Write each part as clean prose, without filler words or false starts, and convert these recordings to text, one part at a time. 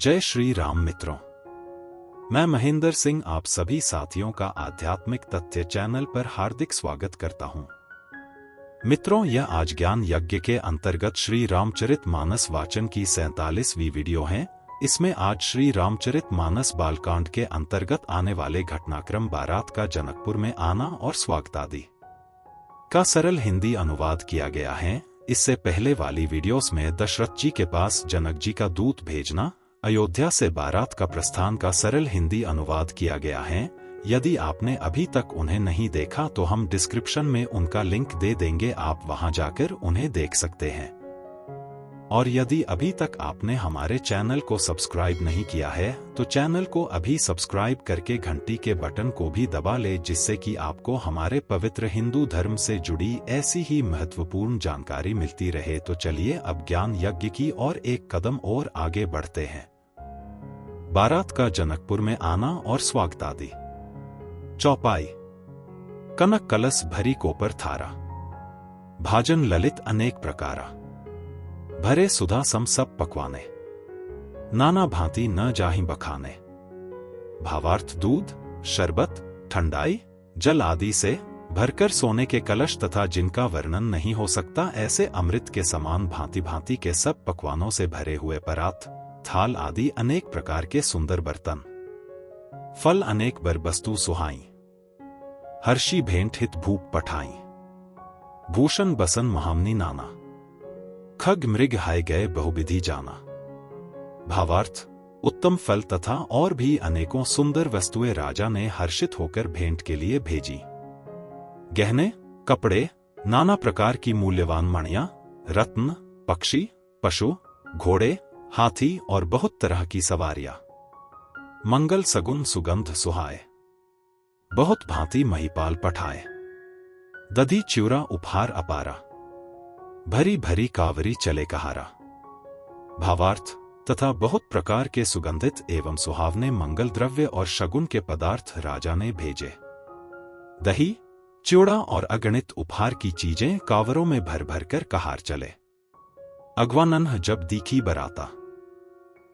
जय श्री राम मित्रों। मैं महेंद्र सिंह आप सभी साथियों का आध्यात्मिक तथ्य चैनल पर हार्दिक स्वागत करता हूं। मित्रों, यह आज ज्ञान यज्ञ के अंतर्गत श्री रामचरितमानस वाचन की 47वीं वीडियो है। इसमें आज श्री रामचरितमानस बालकांड के अंतर्गत आने वाले घटनाक्रम बारात का जनकपुर में आना और स्वागत आदि का सरल हिंदी अनुवाद किया गया है। इससे पहले वाली वीडियोस में दशरथ जी के पास जनक जी का दूत भेजना, अयोध्या से बारात का प्रस्थान का सरल हिंदी अनुवाद किया गया है। यदि आपने अभी तक उन्हें नहीं देखा तो हम डिस्क्रिप्शन में उनका लिंक दे देंगे, आप वहां जाकर उन्हें देख सकते हैं। और यदि अभी तक आपने हमारे चैनल को सब्सक्राइब नहीं किया है तो चैनल को अभी सब्सक्राइब करके घंटी के बटन को भी दबा ले, जिससे कि आपको हमारे पवित्र हिंदू धर्म से जुड़ी ऐसी ही महत्वपूर्ण जानकारी मिलती रहे। तो चलिए अब ज्ञान यज्ञ की ओर एक कदम और आगे बढ़ते हैं। बारात का जनकपुर में आना और स्वागत आदि। चौपाई। कनक कलश भरी कोपर थारा, भाजन ललित अनेक प्रकारा, भरे सुधा सम सब पकवाने, नाना भांति न जाहि बखाने। भावार्थ दूध, शरबत, ठंडाई, जल आदि से भरकर सोने के कलश तथा जिनका वर्णन नहीं हो सकता ऐसे अमृत के समान भांति भांति के सब पकवानों से भरे हुए परात, थाल आदि अनेक प्रकार के सुंदर बर्तन, फल अनेक बर वस्तु सुहाई, हर्षी भेंट हित भूप पठाई, भूषण बसन महामनी नाना, खग मृग हाय गए बहुविधि जाना। भावार्थ उत्तम फल तथा और भी अनेकों सुंदर वस्तुएं राजा ने हर्षित होकर भेंट के लिए भेजी। गहने, कपड़े, नाना प्रकार की मूल्यवान मणियां, रत्न, पक्षी, पशु, घोड़े, हाथी और बहुत तरह की सवारियां, मंगल सगुन सुगंध सुहाए, बहुत भांति महिपाल पठाए, दधी च्यूरा उपहार अपारा, भरी भरी कावरी चले कहारा। भावार्थ तथा बहुत प्रकार के सुगंधित एवं सुहावने मंगल द्रव्य और शगुन के पदार्थ राजा ने भेजे। दही, च्यूड़ा और अगणित उपहार की चीजें कावरों में भर भर कर कहार चले। अगवानन्ह जब दीखी बराता,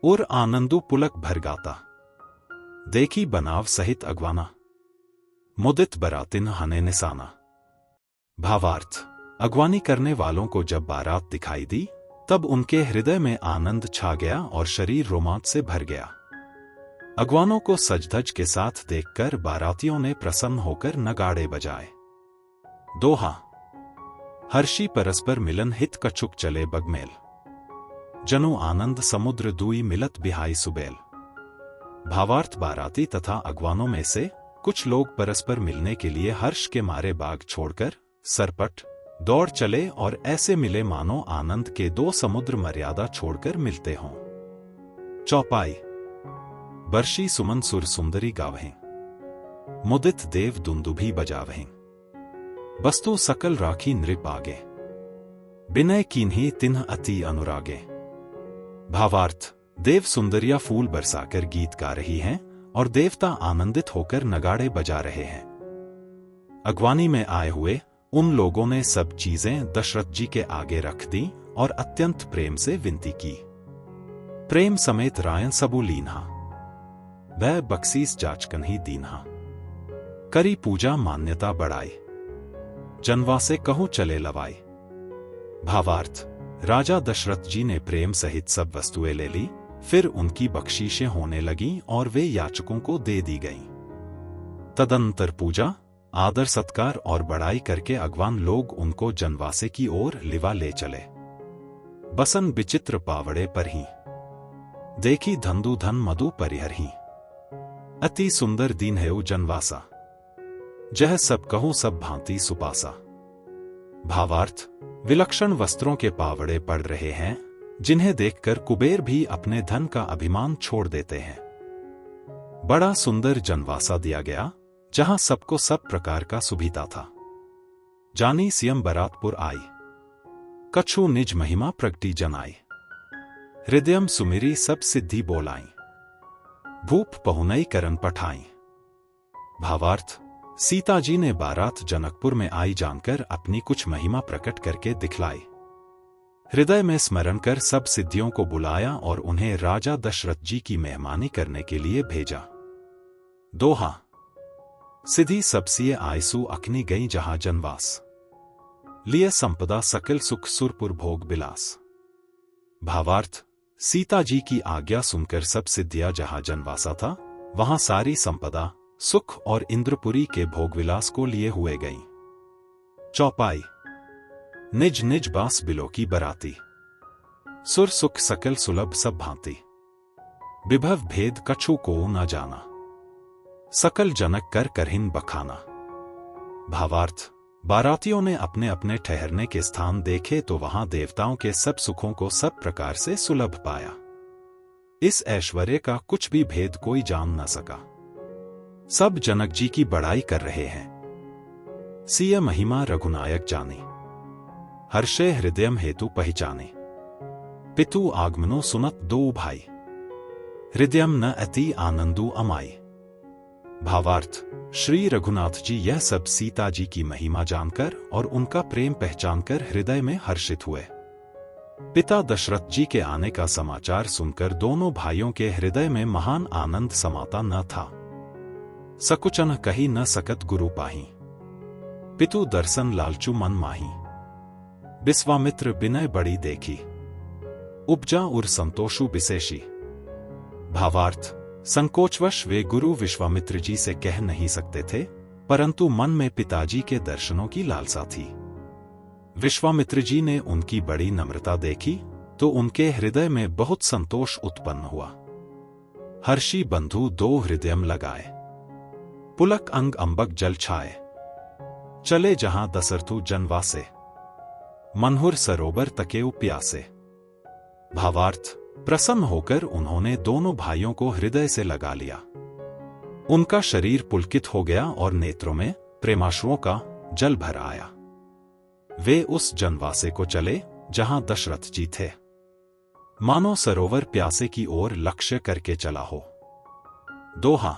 और आनंदु पुलक भर गाता, देखी बनाव सहित अगवाना, मुदित बरातिन हने निसाना। भावार्थ अगवानी करने वालों को जब बारात दिखाई दी तब उनके हृदय में आनंद छा गया और शरीर रोमांच से भर गया। अगवानों को सज-धज के साथ देखकर बारातियों ने प्रसन्न होकर नगाड़े बजाए। दोहा। हर्षी परस्पर मिलन हित कछुक चले बगमेल, जनु आनंद समुद्र दुई मिलत बिहाई सुबेल। भावार्थ बाराती तथा अगवानों में से कुछ लोग परस्पर मिलने के लिए हर्ष के मारे बाग छोड़कर सरपट दौड़ चले और ऐसे मिले मानो आनंद के दो समुद्र मर्यादा छोड़कर मिलते हों। चौपाई। बर्षी सुमन सुर सुंदरी गावहें, मुदित देव दुंदुभी बजावहें, वस्तु सकल राखी नृप आगे, बिनय कीन्ही तिन्ह अति अनुरागे। भावार्थ देव सुंदरिया फूल बरसाकर गीत गा रही हैं और देवता आनंदित होकर नगाड़े बजा रहे हैं। अगवानी में आए हुए उन लोगों ने सब चीजें दशरथ जी के आगे रख दी और अत्यंत प्रेम से विनती की। प्रेम समेत रायन सबू लीन्हा, वह बख्शीस जाचकन ही दीन्हा, करी पूजा मान्यता बढ़ाई, जनवासे कहूं चले लवाई। भावार्थ राजा दशरथ जी ने प्रेम सहित सब वस्तुएं ले ली, फिर उनकी बख्शीशें होने लगीं और वे याचकों को दे दी गईं। तदंतर पूजा, आदर सत्कार और बड़ाई करके अगवान लोग उनको जनवासे की ओर लिवा ले चले। बसन विचित्र पावड़े पर ही, देखी धंधु धन मधु परिहर ही, अति सुंदर दीन है जनवासा, जह सब कहूं सब भांति सुपासा। भावार्थ विलक्षण वस्त्रों के पावड़े पड़ रहे हैं, जिन्हें देखकर कुबेर भी अपने धन का अभिमान छोड़ देते हैं। बड़ा सुंदर जनवासा दिया गया, जहां सबको सब प्रकार का सुभिता था। जानी सियम बरातपुर आई, कछु निज महिमा प्रगटी जनाई, हृदयम सुमिरी सब सिद्धि बोलाई, भूप पहुनई करन पठाई। भावार्थ सीता जी ने बारात जनकपुर में आई जानकर अपनी कुछ महिमा प्रकट करके दिखलाई। हृदय में स्मरण कर सब सिद्धियों को बुलाया और उन्हें राजा दशरथ जी की मेहमानी करने के लिए भेजा। दोहा। सिद्धि सबसिए आयसु अखनी गई जहां जनवास, लिए संपदा सकल सुख सुरपुर भोग बिलास। भावार्थ, सीता जी की आज्ञा सुनकर सब सिद्धियां जहां जनवासा था, वहां सारी संपदा, सुख और इंद्रपुरी के भोगविलास को लिए हुए गई। चौपाई। निज निज बास बिलो की बराती, सुर सुख सकल सुलभ सब भांति। विभव भेद कछु को न जाना, सकल जनक कर करहिन बखाना। भावार्थ, बारातियों ने अपने अपने ठहरने के स्थान देखे तो वहां देवताओं के सब सुखों को सब प्रकार से सुलभ पाया। इस ऐश्वर्य का कुछ भी भेद कोई जान न सका। सब जनक जी की बड़ाई कर रहे हैं। सिय महिमा रघुनायक जाने, हर्षे हृदयम हेतु पहचाने। पितु आगमनो सुनत दो भाई, हृदयम न अति आनंदु अमाई। भावार्थ, श्री रघुनाथ जी यह सब सीता जी की महिमा जानकर और उनका प्रेम पहचानकर हृदय में हर्षित हुए। पिता दशरथ जी के आने का समाचार सुनकर दोनों भाइयों के हृदय में महान आनंद समाता न था। सकुचन कही न सकत गुरु पाही, पितु दर्शन लालचू मन माही। विश्वामित्र विनय बड़ी देखी, उपजा उर संतोषु विशेषी। भावार्थ, संकोचवश वे गुरु विश्वामित्र जी से कह नहीं सकते थे, परंतु मन में पिताजी के दर्शनों की लालसा थी। विश्वामित्र जी ने उनकी बड़ी नम्रता देखी तो उनके हृदय में बहुत संतोष उत्पन्न हुआ। हर्षी बंधु दो हृदयम लगाए, पुलक अंग अंबक जल छाए। चले जहां दशरथु जनवासे, मनहुर सरोवर तकेउ प्यासे। भावार्थ, प्रसन्न होकर उन्होंने दोनों भाइयों को हृदय से लगा लिया। उनका शरीर पुलकित हो गया और नेत्रों में प्रेमाश्रुओं का जल भर आया। वे उस जनवासे को चले जहां दशरथ जी थे, मानो सरोवर प्यासे की ओर लक्ष्य करके चला हो। दोहा।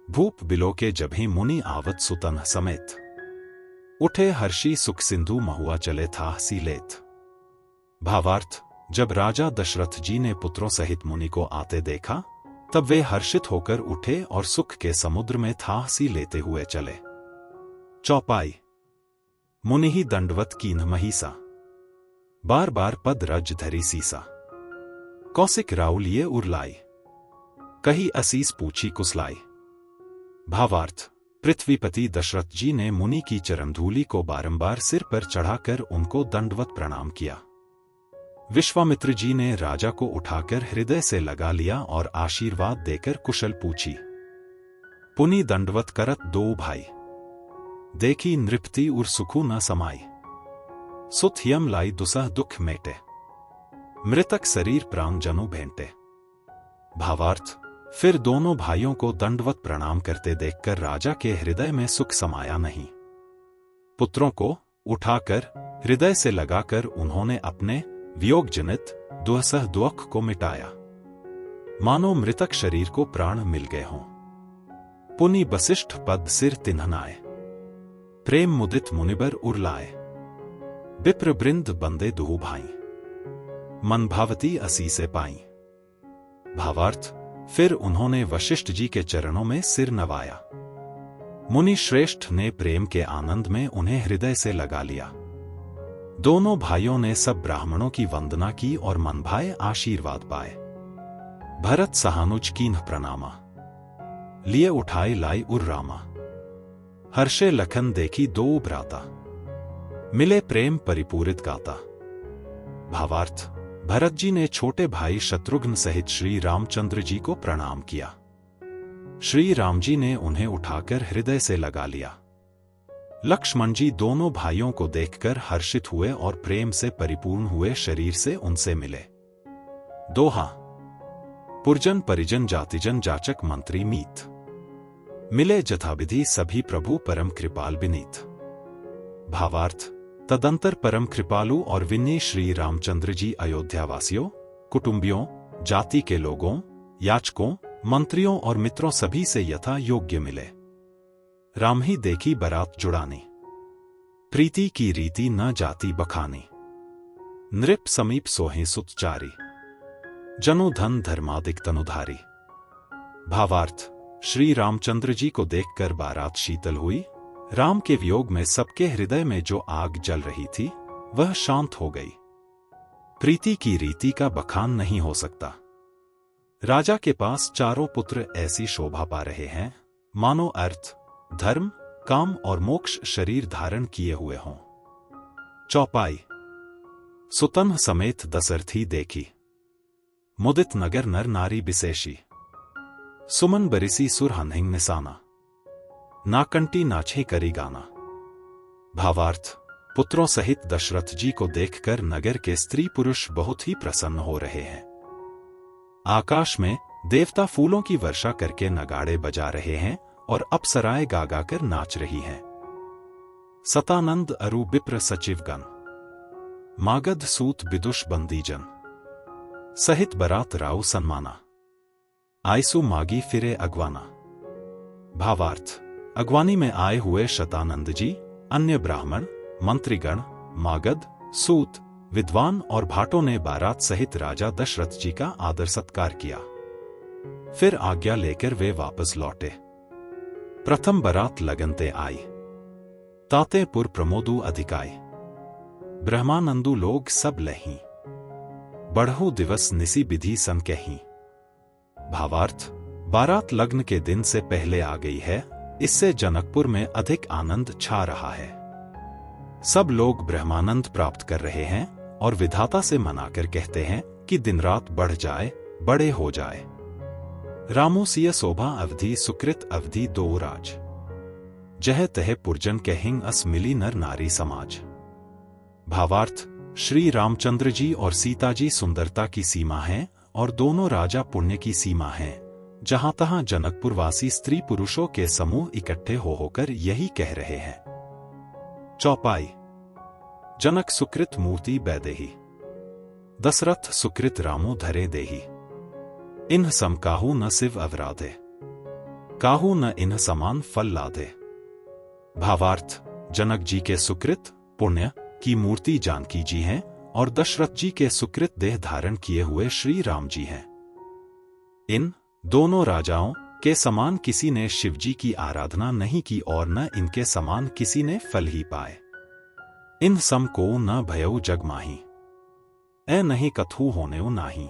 भूप बिलो के जभी मुनि आवत सुतन समेत, उठे हर्षी सुख सिंधु महुआ चले था हसी लेत। भावार्थ, जब राजा दशरथ जी ने पुत्रों सहित मुनि को आते देखा तब वे हर्षित होकर उठे और सुख के समुद्र में था हसी लेते हुए चले। चौपाई। मुनि ही दंडवत कीन्ह महिसा, बार बार पद रज धरी सीसा। कौशिक राउलिये उरलाई, कही असीस पूछी कुसलाई। भावार्थ, पृथ्वीपति दशरथ जी ने मुनि की चरणधूलि को बारंबार सिर पर चढ़ाकर उनको दंडवत प्रणाम किया। विश्वामित्र जी ने राजा को उठाकर हृदय से लगा लिया और आशीर्वाद देकर कुशल पूछी। पुनि दंडवत करत दो भाई, देखी नृपति उर सुखु न समाई। सुत यम लाई दुसह दुख मेटे, मृतक शरीर प्राण जनु भेंटे। भावार्थ, फिर दोनों भाइयों को दंडवत प्रणाम करते देखकर राजा के हृदय में सुख समाया नहीं। पुत्रों को उठाकर हृदय से लगाकर उन्होंने अपने वियोग जनित दुःसह दुख को मिटाया, मानो मृतक शरीर को प्राण मिल गए हों। पुनि वशिष्ठ पद सिर तिन्हनाए, प्रेम मुदित मुनिबर उरलाए। विप्र वृंद बंदे दुहु भाई, मन भावती असी से पाई। भावार्थ, फिर उन्होंने वशिष्ठ जी के चरणों में सिर नवाया। मुनि श्रेष्ठ ने प्रेम के आनंद में उन्हें हृदय से लगा लिया। दोनों भाइयों ने सब ब्राह्मणों की वंदना की और मन भाए आशीर्वाद पाए। भरत सहानुज कीन्ह प्रणामा, लिए उठाए लाई उर रामा। हर्षे लखन देखी दो भ्राता, मिले प्रेम परिपूरित गाता। भावार्थ, भरत जी ने छोटे भाई शत्रुघ्न सहित श्री रामचंद्र जी को प्रणाम किया। श्री राम जी ने उन्हें उठाकर हृदय से लगा लिया। लक्ष्मण जी दोनों भाइयों को देखकर हर्षित हुए और प्रेम से परिपूर्ण हुए शरीर से उनसे मिले। दोहा। पुरजन परिजन जातिजन जाचक मंत्री मीत, मिले जथाविधि सभी प्रभु परम कृपाल विनीत। भावार्थ, तदंतर परम कृपालु और विनयी श्री रामचंद्र जी अयोध्यावासियों, कुटुंबियों, जाति के लोगों, याचकों, मंत्रियों और मित्रों सभी से यथा योग्य मिले। राम ही देखी बरात जुड़ानी, प्रीति की रीति न जाति बखानी। नृप समीप सोहें सुतचारी, जनु धन धर्मादिक तनुधारी। भावार्थ, श्री रामचंद्र जी को देखकर बारात शीतल हुई। राम के वियोग में सबके हृदय में जो आग जल रही थी वह शांत हो गई। प्रीति की रीति का बखान नहीं हो सकता। राजा के पास चारों पुत्र ऐसी शोभा पा रहे हैं मानो अर्थ, धर्म, काम और मोक्ष शरीर धारण किए हुए हों। चौपाई। सुतन समेत दशरथी देखी, मुदित नगर नर नारी बिसेशी। सुमन बरिसी सुर हनहिंग निसाना, नाकंटी नाछे करी गाना। भावार्थ, पुत्रों सहित दशरथ जी को देखकर नगर के स्त्री पुरुष बहुत ही प्रसन्न हो रहे हैं। आकाश में देवता फूलों की वर्षा करके नगाड़े बजा रहे हैं और अप्सराएं गा गा कर नाच रही हैं। सतानंद अरु विप्र सचिवगण, मागध सूत विदुष बंदीजन, सहित बरात राव सन्माना। आयसु मागी फिरे अगवाना। भावार्थ, अगवानी में आए हुए शतानंद जी, अन्य ब्राह्मण, मंत्रीगण, मागध, सूत, विद्वान और भाटों ने बारात सहित राजा दशरथ जी का आदर सत्कार किया। फिर आज्ञा लेकर वे वापस लौटे। प्रथम बरात लगनते आई, ताते पुर प्रमोदु अधिकाय। ब्रह्मानंदु लोग सब लहीं, बढ़हु दिवस निसी विधि सन कहीं। भावार्थ, बारात लग्न के दिन से पहले आ गई है, इससे जनकपुर में अधिक आनंद छा रहा है। सब लोग ब्रह्मानंद प्राप्त कर रहे हैं और विधाता से मनाकर कहते हैं कि दिन रात बढ़ जाए, बड़े हो जाए। रामोसिय शोभा अवधि सुकृत अवधि दो राज, जह तह पुरजन कहिंग अस मिली नर नारी समाज। भावार्थ, श्री रामचंद्र जी और सीता जी सुंदरता की सीमा हैं और दोनों राजा पुण्य की सीमा हैं। जहां तहां जनकपुरवासी स्त्री पुरुषों के समूह इकट्ठे हो होकर यही कह रहे हैं। चौपाई। जनक सुकृत मूर्ति बैदेही, दशरथ सुकृत रामो धरे देही। इन्ह सम काहू न शिव अवराधे, काहू न इन्ह समान फल लादे। भावार्थ, जनक जी के सुकृत पुण्य की मूर्ति जानकी जी हैं और दशरथ जी के सुकृत देह धारण किए हुए श्री राम जी हैं। इन दोनों राजाओं के समान किसी ने शिवजी की आराधना नहीं की और न इनके समान किसी ने फल ही पाए। इन सम को न भयउ जग माही, ए नहीं कथू होनेउ नाही।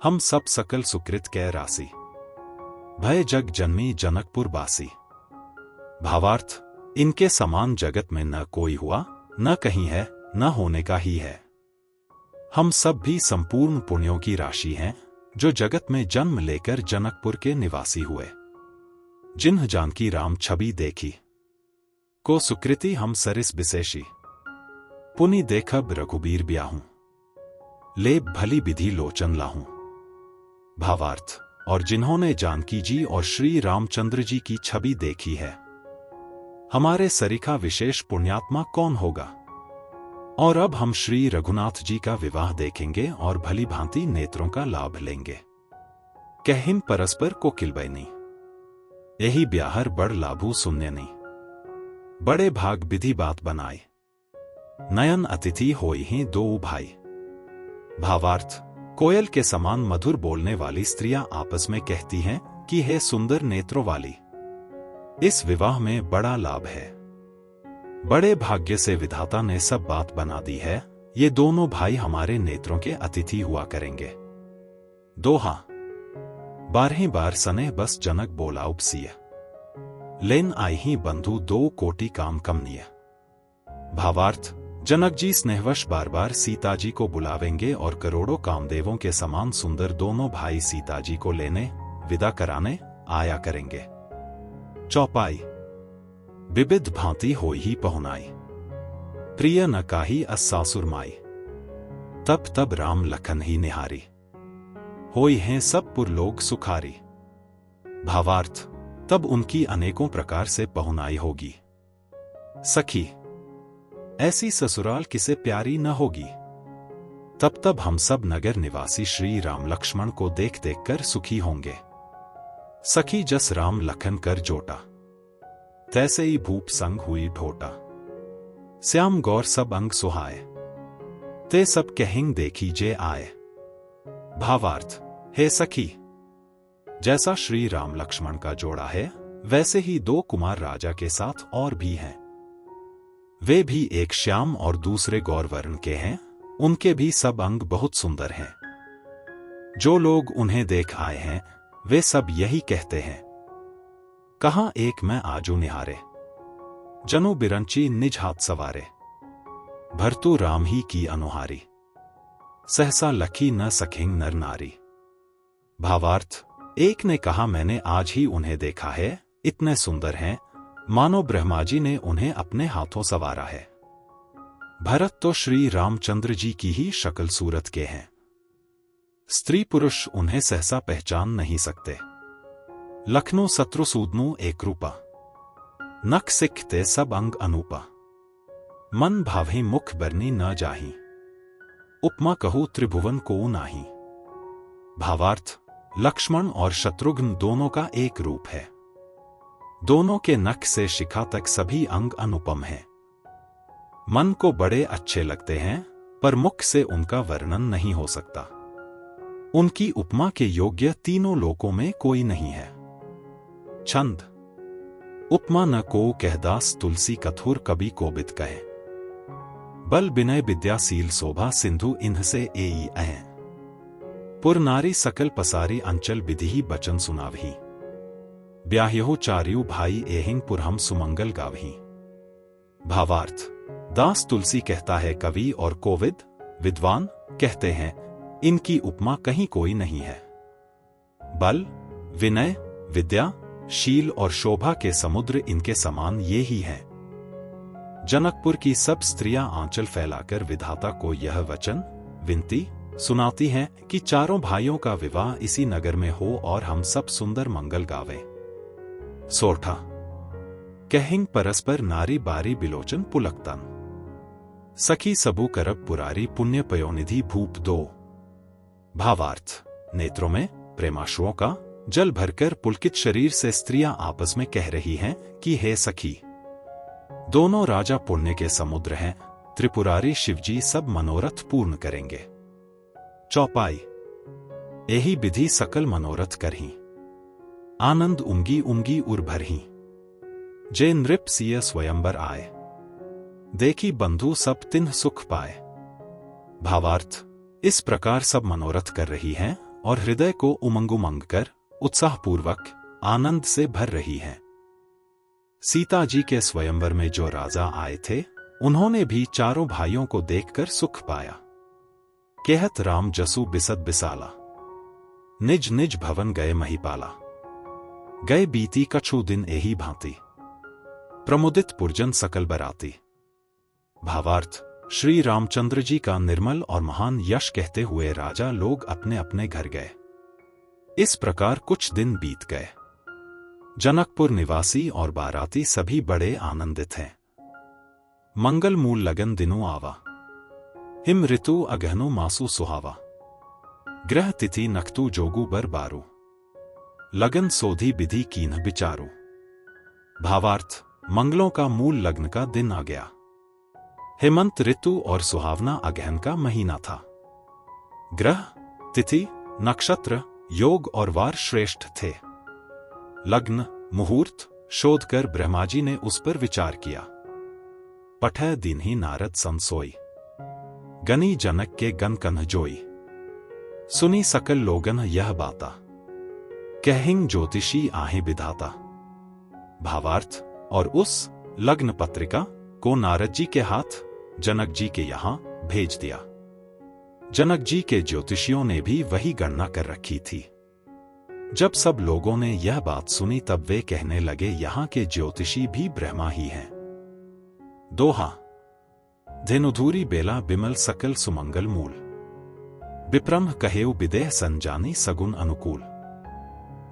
हम सब सकल सुकृत कै राशि, भय जग जन्मी जनकपुर बासी। भावार्थ, इनके समान जगत में न कोई हुआ, न कहीं है, न होने का ही है। हम सब भी संपूर्ण पुण्यों की राशि हैं जो जगत में जन्म लेकर जनकपुर के निवासी हुए। जिन्ह जानकी राम छवि देखी, को सुकृति हम सरिस विशेषी। पुनि देखब रघुबीर ब्याहूं, ले भली विधि लोचन लाहूं। भावार्थ, और जिन्होंने जानकी जी और श्री रामचंद्र जी की छवि देखी है, हमारे सरीखा विशेष पुण्यात्मा कौन होगा। और अब हम श्री रघुनाथ जी का विवाह देखेंगे और भली भांति नेत्रों का लाभ लेंगे। कहिन परस्पर को किलबैनी, यही ब्याहर बड़ लाभू सुनने नहीं। बड़े भाग विधि बात बनाए, नयन अतिथि होई ही दो भाई। भावार्थ, कोयल के समान मधुर बोलने वाली स्त्रियां आपस में कहती हैं कि हे सुंदर नेत्रों वाली, इस विवाह में बड़ा लाभ है। बड़े भाग्य से विधाता ने सब बात बना दी है, ये दोनों भाई हमारे नेत्रों के अतिथि हुआ करेंगे। दोहा। 12 बार सने बस जनक बोला उपसीय, लेन आई ही बंधु दो कोटि काम कमनीय। भावार्थ, जनक जी स्नेहवश बार बार सीता जी को बुलावेंगे और करोड़ों कामदेवों के समान सुंदर दोनों भाई सीता जी को लेने, विदा कराने आया करेंगे। चौपाई। विविध भांति होई ही पहुनाई, प्रिय न काही अस सासुर माई। तब तब राम लखन ही निहारी, होई हैं सब पुर लोग सुखारी। भावार्थ, तब उनकी अनेकों प्रकार से पहुनाई होगी। सखी, ऐसी ससुराल किसे प्यारी न होगी। तब तब हम सब नगर निवासी श्री राम लक्ष्मण को देख देख कर सुखी होंगे। सखी जस राम लखन कर जोटा, तैसे ही भूप संग हुई ढोटा। श्याम गौर सब अंग सुहाए, ते सब कहिंग देखी जे आए। भावार्थ, हे सखी, जैसा श्री राम लक्ष्मण का जोड़ा है वैसे ही दो कुमार राजा के साथ और भी हैं। वे भी एक श्याम और दूसरे गौरवर्ण के हैं। उनके भी सब अंग बहुत सुंदर हैं। जो लोग उन्हें देख आए हैं वे सब यही कहते हैं, कहाँ एक मैं आजू निहारे, जनु बिरंची निज हाथ सवारे, भरतु राम ही की अनुहारी, सहसा लखी न सखेंग नर नारी। भावार्थ, एक ने कहा मैंने आज ही उन्हें देखा है, इतने सुंदर हैं मानो ब्रह्मा जी ने उन्हें अपने हाथों सवारा है। भरत तो श्री रामचंद्र जी की ही शक्ल सूरत के हैं। स्त्री पुरुष उन्हें सहसा पहचान नहीं सकते। लखनऊ शत्रुसूदनु एक रूपा, नख सिखते सब अंग अनूपा, मन भावे मुख बरनी न जाही, उपमा कहू त्रिभुवन को नाही। भावार्थ, लक्ष्मण और शत्रुघ्न दोनों का एक रूप है। दोनों के नख से शिखा तक सभी अंग अनुपम हैं। मन को बड़े अच्छे लगते हैं पर मुख से उनका वर्णन नहीं हो सकता। उनकी उपमा के योग्य तीनों लोकों में कोई नहीं है। छंद। उपमा न को कहदास तुलसी कथुर कवि कोबित कहे, बल विनय विद्याशील शोभा सिंधु इन्ह से एई अह, पुर नारी सकल पसारी अंचल विधि बचन सुनावही, ब्याह्यो चार्यु भाई एहिंग पुर हम सुमंगल गावही। भावार्थ, दास तुलसी कहता है कवि और कोविद विद्वान कहते हैं इनकी उपमा कहीं कोई नहीं है। बल, विनय, विद्या, शील और शोभा के समुद्र इनके समान ये ही हैं। जनकपुर की सब स्त्रियां आंचल फैलाकर विधाता को यह वचन विनती सुनाती हैं कि चारों भाइयों का विवाह इसी नगर में हो और हम सब सुंदर मंगल गावें। सोठा। कहिंग परस्पर नारी बारी बिलोचन पुलकतन, सखी सबू करब पुरारी पुण्य पयोनिधि भूप दो। भावार्थ, नेत्रों में प्रेमाश्रुओं का जल भरकर पुलकित शरीर से स्त्रियां आपस में कह रही हैं कि हे सखी, दोनों राजा पुण्य के समुद्र हैं, त्रिपुरारी शिवजी सब मनोरथ पूर्ण करेंगे। चौपाई। एही विधि सकल मनोरथ करही, आनंद उमगी उमगी उर भरही, जे नृप सिय स्वयंवर आए, देखी बंधु सब तिन्ह सुख पाए। भावार्थ, इस प्रकार सब मनोरथ कर रही हैं और हृदय को उमंग कर उत्साहपूर्वक आनंद से भर रही हैं। सीता जी के स्वयंवर में जो राजा आए थे उन्होंने भी चारों भाइयों को देखकर सुख पाया। कहत राम जसु बिसद बिसाला, निज निज भवन गए महिपाला, गए बीती कछु दिन एही भांति, प्रमुदित पुरजन सकल बराती। भावार्थ, श्री रामचंद्र जी का निर्मल और महान यश कहते हुए राजा लोग अपने अपने घर गए। इस प्रकार कुछ दिन बीत गए। जनकपुर निवासी और बाराती सभी बड़े आनंदित हैं। मंगल मूल लगन दिनु आवा, हिम ऋतु अगहनु मासु सुहावा, ग्रह तिथि नखतु जोगु बर बारू, लगन सोधी विधि कीन्ह विचारू। भावार्थ, मंगलों का मूल लग्न का दिन आ गया। हेमंत ऋतु और सुहावना अगहन का महीना था। ग्रह, तिथि, नक्षत्र, योग और वार श्रेष्ठ थे। लग्न, मुहूर्त शोध कर ब्रह्मा जी ने उस पर विचार किया। पठै दिन ही नारद संसोई, गनी जनक के गन कन्ह जोई, सुनी सकल लोगन यह बाता, कहिंग ज्योतिषी आहे विधाता। भावार्थ, और उस लग्न पत्रिका को नारद जी के हाथ जनक जी के यहां भेज दिया। जनक जी के ज्योतिषियों ने भी वही गणना कर रखी थी। जब सब लोगों ने यह बात सुनी तब वे कहने लगे यहां के ज्योतिषी भी ब्रह्मा ही हैं। दोहा। धेनुधूरी बेला बिमल सकल सुमंगल मूल, विप्रम कहेउ विदेह संजानी सगुन अनुकूल।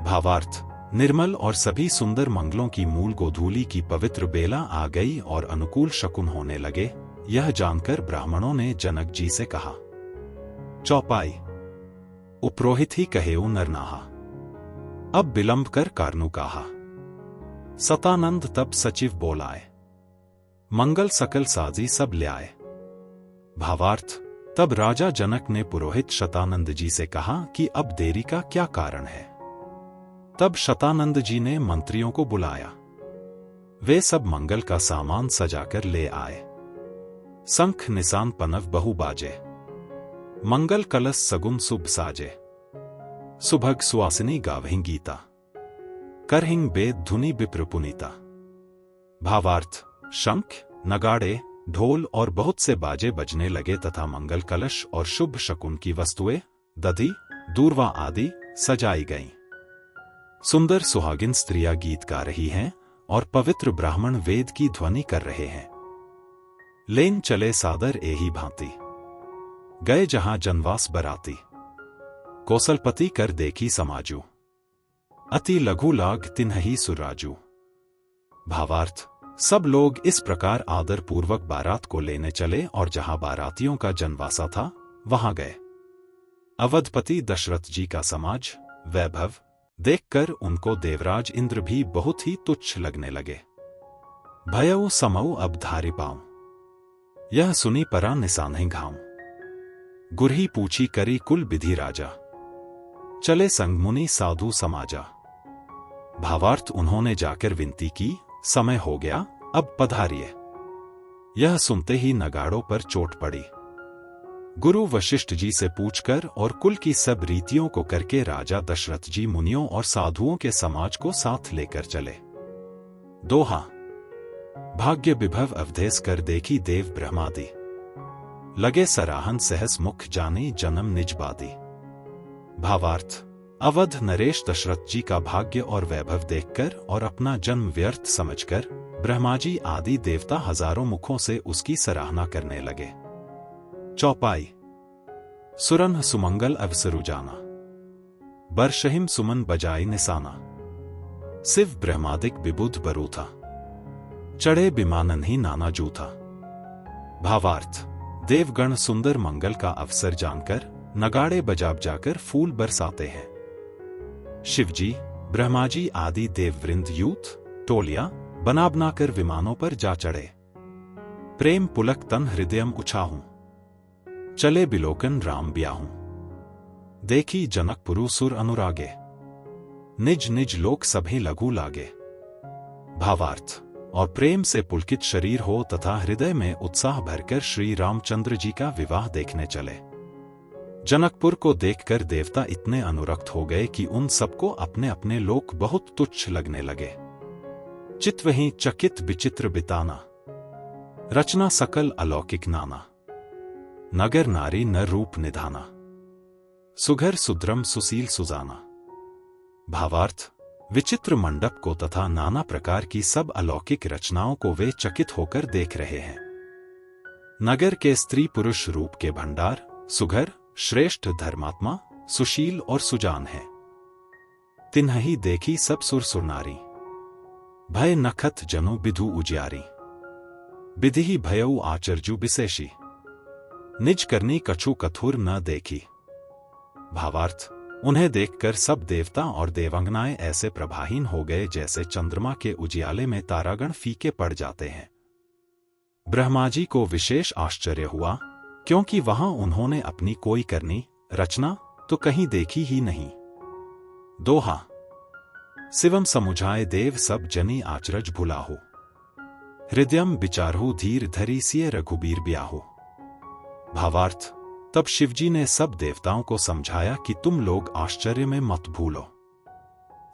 भावार्थ, निर्मल और सभी सुंदर मंगलों की मूल गोधूली की पवित्र बेला आ गई और अनुकूल शकुन होने लगे। यह जानकर ब्राह्मणों ने जनक जी से कहा। चौपाई। उपरोहित ही कहेउ नरनाहा, अब विलंब कर कारनु कहा, सतानंद तब सचिव बोलाए, मंगल सकल साजी सब ले आए। भावार्थ, तब राजा जनक ने पुरोहित शतानंद जी से कहा कि अब देरी का क्या कारण है। तब शतानंद जी ने मंत्रियों को बुलाया। वे सब मंगल का सामान सजाकर ले आए। शंख निशान पनव बहु बाजे, मंगल कलश सगुन शुभ साजे, सुभग सुवासिनी गावहिं गीता, करहिं वेद धुनि विप्र पुनीता। भावार्थ, शंख, नगाड़े, ढोल और बहुत से बाजे बजने लगे तथा मंगल कलश और शुभ शकुन की वस्तुएं, दधी, दूर्वा आदि सजाई गईं। सुंदर सुहागिन स्त्रियां गीत गा रही हैं और पवित्र ब्राह्मण वेद की ध्वनि कर रहे हैं। लेन चले सादर एही भांति, गए जहां जनवास बराती, कौशलपति कर देखी समाजू, अति लघु लाग तिन्हहि सुराजू। भावार्थ, सब लोग इस प्रकार आदर पूर्वक बारात को लेने चले और जहां बारातियों का जनवासा था वहां गए। अवधपति दशरथ जी का समाज, वैभव देखकर उनको देवराज इंद्र भी बहुत ही तुच्छ लगने लगे। भयउ समऊ अब धारि पाऊं, यह सुनी परा निसान्हि घाऊं, गुरही पूछी करी कुल विधि राजा, चले संग मुनि साधु समाजा। भावार्थ, उन्होंने जाकर विनती की, समय हो गया, अब पधारिए। यह सुनते ही नगाड़ों पर चोट पड़ी। गुरु वशिष्ठ जी से पूछकर और कुल की सब रीतियों को करके राजा दशरथ जी मुनियों और साधुओं के समाज को साथ लेकर चले। दोहा। भाग्य विभव अवधेश कर देखी देव ब्रह्मादि, लगे सराहन सहस मुख जानी जन्म निज बादी। भावार्थ, अवध नरेश दशरथ जी का भाग्य और वैभव देखकर और अपना जन्म व्यर्थ समझकर ब्रह्माजी आदि देवता हजारों मुखों से उसकी सराहना करने लगे। चौपाई। सुरन सुमंगल अवसरु जाना, बरशहिम सुमन बजाई निसाना, शिव ब्रह्मादिक विबुध बरूथा, चढ़े विमानन ही नाना जूथा। भावार्थ, देवगण सुंदर मंगल का अवसर जानकर नगाड़े बजाब जाकर फूल बरसाते हैं। शिवजी, ब्रह्माजी आदि देववृंद यूथ टोलियां बना बनाकर विमानों पर जा चढ़े। प्रेम पुलक तन हृदयम उछाहूं, चले बिलोकन राम ब्याहूं। देखी जनकपुरु सुर अनुरागे, निज निज लोक सभी लघु लागे। भावार्थ, और प्रेम से पुलकित शरीर हो तथा हृदय में उत्साह भरकर श्री रामचंद्र जी का विवाह देखने चले। जनकपुर को देखकर देवता इतने अनुरक्त हो गए कि उन सबको अपने अपने लोक बहुत तुच्छ लगने लगे। चित्वहीं चकित विचित्र बिताना, रचना सकल अलौकिक नाना, नगर नारी न रूप निधाना, सुघर सुद्रम सुशील सुजाना। भावार्थ, विचित्र मंडप को तथा नाना प्रकार की सब अलौकिक रचनाओं को वे चकित होकर देख रहे हैं। नगर के स्त्री पुरुष रूप के भंडार, सुघर, श्रेष्ठ, धर्मात्मा, सुशील और सुजान है। तिन्हहि देखी सब सुर सुरनारी, भय नखत जनु विधु उजियारी, विधि भयउ आचर्जु विशेषी, निज करनी कछु कथुर न देखी। भावार्थ, उन्हें देखकर सब देवता और देवांगनाएं ऐसे प्रभाहीन हो गए जैसे चंद्रमा के उजियाले में तारागण फीके पड़ जाते हैं। ब्रह्माजी को विशेष आश्चर्य हुआ, क्योंकि वहां उन्होंने अपनी कोई करनी रचना तो कहीं देखी ही नहीं। दोहा। शिवम समुझाए देव सब जनी आचरज भुलाहो, हृदयम विचारहु धीर धरी सिय रघुबीर ब्याहो। भावार्थ, तब शिवजी ने सब देवताओं को समझाया कि तुम लोग आश्चर्य में मत भूलो,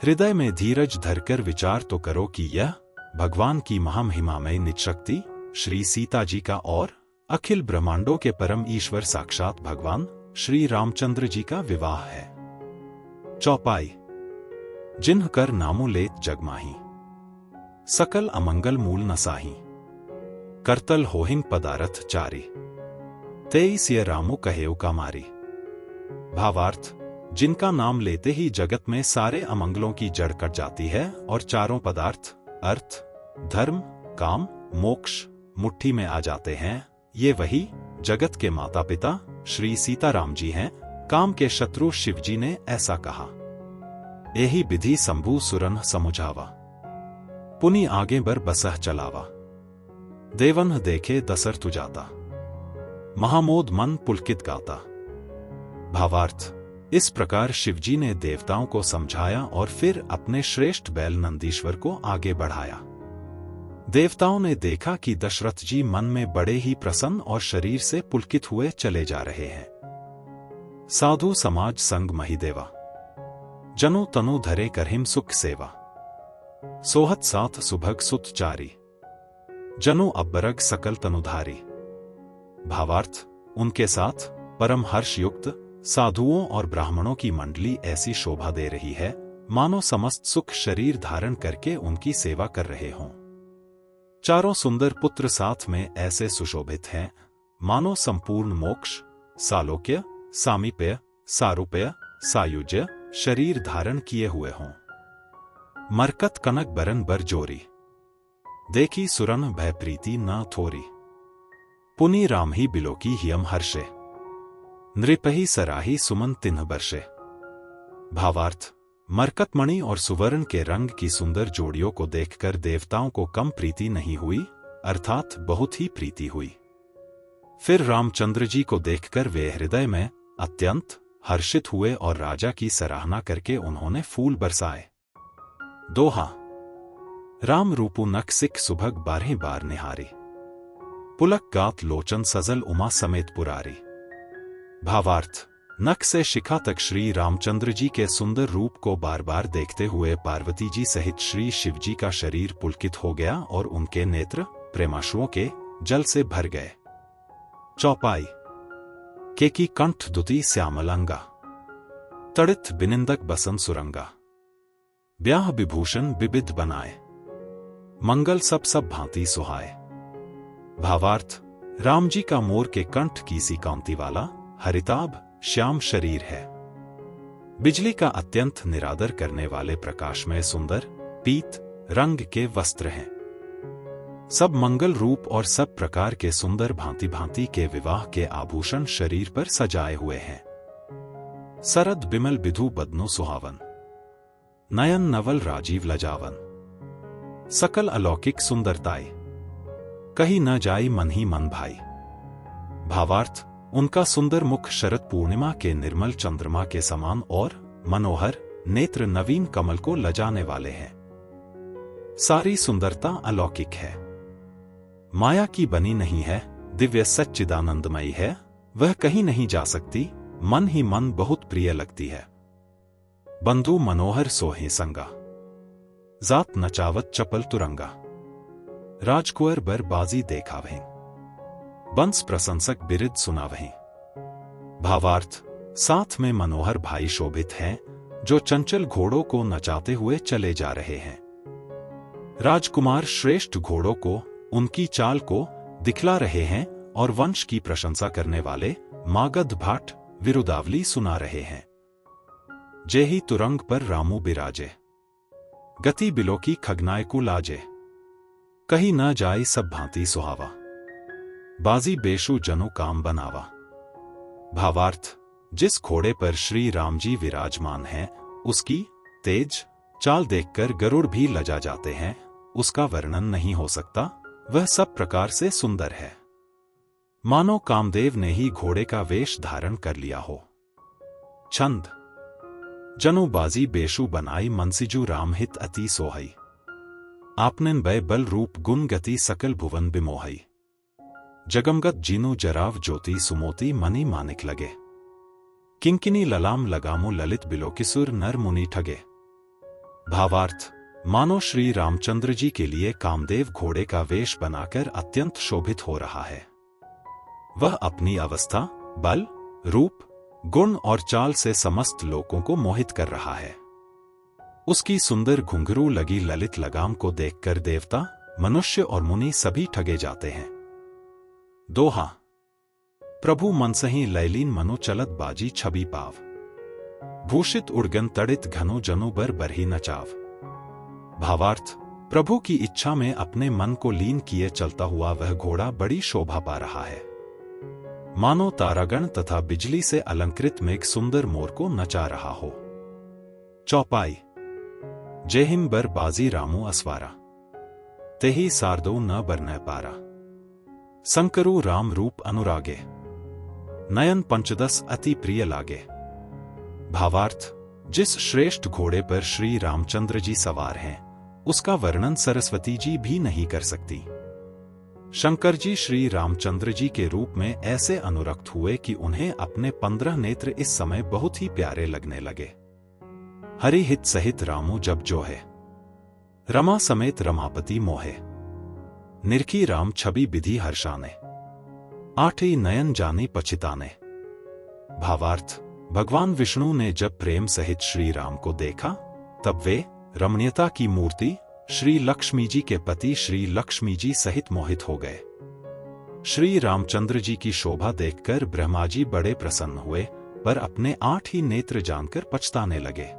हृदय में धीरज धरकर विचार तो करो कि यह भगवान की महामहिमामय निज शक्ति श्री सीता जी का और अखिल ब्रह्मांडों के परम ईश्वर साक्षात भगवान श्री रामचंद्र जी का विवाह है। चौपाई। जिन्ह कर नामु लेत जगमाही, सकल अमंगल मूल नसाही, करतल होहिं पदारथ चारी, तेई सिय रामु कहेउ कामारी। भावार्थ, जिनका नाम लेते ही जगत में सारे अमंगलों की जड़ कट जाती है और चारों पदार्थ अर्थ, धर्म, काम, मोक्ष मुट्ठी में आ जाते हैं, ये वही जगत के माता पिता श्री सीताराम जी हैं। काम के शत्रु शिवजी ने ऐसा कहा। यही विधि शंभु सुरन समुझावा, पुनि आगे बर बसह चलावा, देवन देखे दसर तुजाता, महामोद मन पुलकित गाता। भावार्थ, इस प्रकार शिवजी ने देवताओं को समझाया और फिर अपने श्रेष्ठ बैल नंदीश्वर को आगे बढ़ाया। देवताओं ने देखा कि दशरथ जी मन में बड़े ही प्रसन्न और शरीर से पुलकित हुए चले जा रहे हैं। साधु समाज संग महिदेवा, जनु तनु धरे करहिम सुख सेवा, सोहत साथ सुभग सुत चारी, जनु अब्बरग सकल तनुधारी। भावार्थ, उनके साथ परम हर्ष युक्त साधुओं और ब्राह्मणों की मंडली ऐसी शोभा दे रही है मानो समस्त सुख शरीर धारण करके उनकी सेवा कर रहे हों। चारों सुंदर पुत्र साथ में ऐसे सुशोभित हैं मानो संपूर्ण मोक्ष, सालोक्य, सामीप्य, सारूप्य, सायुज्य शरीर धारण किए हुए हों। मरकत कनक बरन बर जोरी, देखी सुरन भय प्रीति न थोरी, पुनि राम ही बिलोकी हियम हर्षे, नृपहि सराही सुमन तिन्ह बरसे। भावार्थ, मरकतमणि और सुवर्ण के रंग की सुंदर जोड़ियों को देखकर देवताओं को कम प्रीति नहीं हुई, अर्थात बहुत ही प्रीति हुई। फिर रामचंद्र जी को देखकर वे हृदय में अत्यंत हर्षित हुए और राजा की सराहना करके उन्होंने फूल बरसाए। दोहा, राम रूपु नख सिख सुभग बारह बार निहारी, पुलक गात लोचन सजल उमा समेत पुरारी। भावार्थ, नख से शिखा तक श्री रामचंद्र जी के सुंदर रूप को बार बार देखते हुए पार्वती जी सहित श्री शिव जी का शरीर पुलकित हो गया और उनके नेत्र प्रेमाश्रुओं के जल से भर गए। चौपाई, केकी कंठ दुती श्यामल अंगा, तड़ित बिनिंदक बसन सुरंगा, ब्याह विभूषण विविध बनाए, मंगल सब सब भांति सुहाए। भावार्थ, राम जी का मोर के कंठ की सी कांति वाला हरिताभ श्याम शरीर है। बिजली का अत्यंत निरादर करने वाले प्रकाश में सुंदर पीत रंग के वस्त्र हैं। सब मंगल रूप और सब प्रकार के सुंदर भांति भांति के विवाह के आभूषण शरीर पर सजाए हुए हैं। सरद बिमल बिधु बदनु सुहावन, नयन नवल राजीव लजावन, सकल अलौकिक सुंदरताई, कही न जाई मन ही मन भाई। भावार्थ, उनका सुंदर मुख शरद पूर्णिमा के निर्मल चंद्रमा के समान और मनोहर नेत्र नवीन कमल को लजाने वाले हैं। सारी सुंदरता अलौकिक है, माया की बनी नहीं है, दिव्य सच्चिदानंदमयी है, वह कहीं नहीं जा सकती, मन ही मन बहुत प्रिय लगती है। बंधु मनोहर सोहे संगा, जात नचावत चपल तुरंगा, राजकुंवर बर बाजी देखावहीं, बंस प्रशंसक बिरिद सुनावहीं। भावार्थ, साथ में मनोहर भाई शोभित हैं जो चंचल घोड़ों को नचाते हुए चले जा रहे हैं। राजकुमार श्रेष्ठ घोड़ों को उनकी चाल को दिखला रहे हैं और वंश की प्रशंसा करने वाले मागध भाट विरुदावली सुना रहे हैं। जेहि तुरंग पर रामू बिराजे, गति बिलो की खगनायकु लाजे, कही न जाए सब भांति सुहावा, बाजी बेशु जनु काम बनावा। भावार्थ, जिस घोड़े पर श्री राम जी विराजमान हैं, उसकी तेज चाल देखकर गरुड़ भी लजा जाते हैं, उसका वर्णन नहीं हो सकता, वह सब प्रकार से सुंदर है, मानो कामदेव ने ही घोड़े का वेश धारण कर लिया हो। छंद, जनु बाजी बेशु बनाई मनसिजु राम हित अति सोहई, आपनेन बै बल रूप गुण गति सकल भुवन बिमोहई, जगमगत जीनु जराव ज्योति सुमोती मणि मानिक लगे, किंकिनी ललाम लगामो ललित बिलो किसुर नर मुनि ठगे। भावार्थ, मानो श्री रामचंद्र जी के लिए कामदेव घोड़े का वेश बनाकर अत्यंत शोभित हो रहा है। वह अपनी अवस्था, बल, रूप, गुण और चाल से समस्त लोगों को मोहित कर रहा है। उसकी सुंदर घुंघरू लगी ललित लगाम को देखकर देवता, मनुष्य और मुनि सभी ठगे जाते हैं। दोहा, प्रभु मनसही लैलीन मनु चलत बाजी छवि पाव, भूषित उड़गन तड़ित घनु जनु बर बरही नचाव। भावार्थ, प्रभु की इच्छा में अपने मन को लीन किए चलता हुआ वह घोड़ा बड़ी शोभा पा रहा है, मानो तारागण तथा बिजली से अलंकृत मेघ सुंदर मोर को नचा रहा हो। चौपाई, जेहिम बर बाजी रामू अस्वारा, तेही सारदो न बरन पारा, संकरु राम रूप अनुरागे, नयन पंचदश अति प्रिय लागे। भावार्थ, जिस श्रेष्ठ घोड़े पर श्री रामचंद्र जी सवार हैं, उसका वर्णन सरस्वती जी भी नहीं कर सकती। शंकर जी श्री रामचंद्र जी के रूप में ऐसे अनुरक्त हुए कि उन्हें अपने 15 नेत्र इस समय बहुत ही प्यारे लगने लगे। हरि हित सहित रामू जब जो है, रमा समेत रमापति मोहे, निरखी राम छवि विधि हर्षाने, आठे नयन जानी पछिताने। भावार्थ, भगवान विष्णु ने जब प्रेम सहित श्री राम को देखा, तब वे रमणीयता की मूर्ति श्री लक्ष्मी जी के पति श्री लक्ष्मी जी सहित मोहित हो गए। श्री रामचंद्र जी की शोभा देखकर ब्रह्मा जी बड़े प्रसन्न हुए, पर अपने 8 ही नेत्र जानकर पछताने लगे।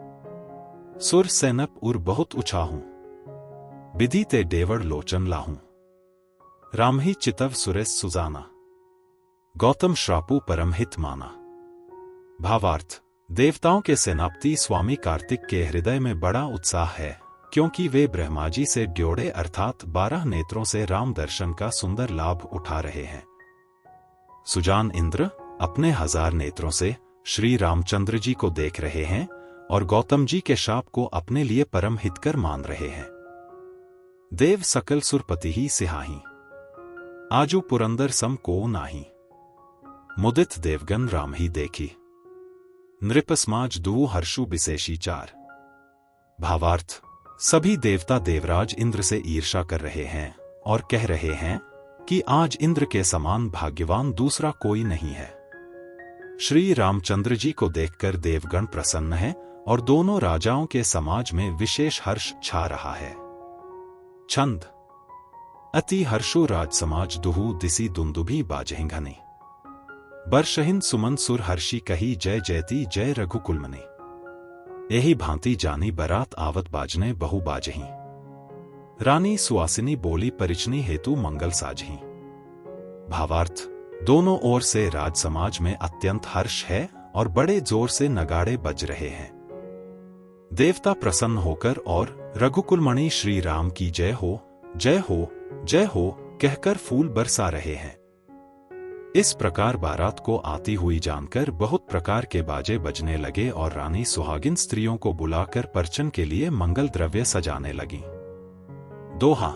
सुर सैनप उर बहुत उछाहूं, विधि ते डेवड़ लोचन लाहूं, राम ही चितव सुरेश सुजाना, गौतम श्रापु परम हित माना। भावार्थ, देवताओं के सेनापति स्वामी कार्तिक के हृदय में बड़ा उत्साह है, क्योंकि वे ब्रह्मा जी से ड्योढ़े अर्थात 12 नेत्रों से राम दर्शन का सुंदर लाभ उठा रहे हैं। सुजान इंद्र अपने 1000 नेत्रों से श्री रामचंद्र जी को देख रहे हैं और गौतम जी के शाप को अपने लिए परम हितकर मान रहे हैं। देव सकल सुरपति ही सिहाही, आजू पुरंदर सम को नाही, मुदित देवगन राम ही देखी, नृप समाज दू हर्षु विशेषी चार। भावार्थ, सभी देवता देवराज इंद्र से ईर्ष्या कर रहे हैं और कह रहे हैं कि आज इंद्र के समान भाग्यवान दूसरा कोई नहीं है। श्री रामचंद्र जी को देखकर देवगण प्रसन्न है और दोनों राजाओं के समाज में विशेष हर्ष छा रहा है। छंद, अति हर्षो राज समाज दुहु दिसी दुंदुभी बाजहि घने, बरशहिन सुमन सुर हर्षी कही जय जयती जय रघुकुलमने, यही भांति जानी बरात आवत बाजने बहु बाजही, रानी सुवासिनी बोली परिचनी हेतु मंगल साजही। भावार्थ, दोनों ओर से राज समाज में अत्यंत हर्ष है और बड़े जोर से नगाड़े बज रहे हैं। देवता प्रसन्न होकर और रघुकुलमणि श्री राम की जय हो जय हो जय हो कहकर फूल बरसा रहे हैं। इस प्रकार बारात को आती हुई जानकर बहुत प्रकार के बाजे बजने लगे और रानी सुहागिन स्त्रियों को बुलाकर परचन के लिए मंगल द्रव्य सजाने लगी। दोहा,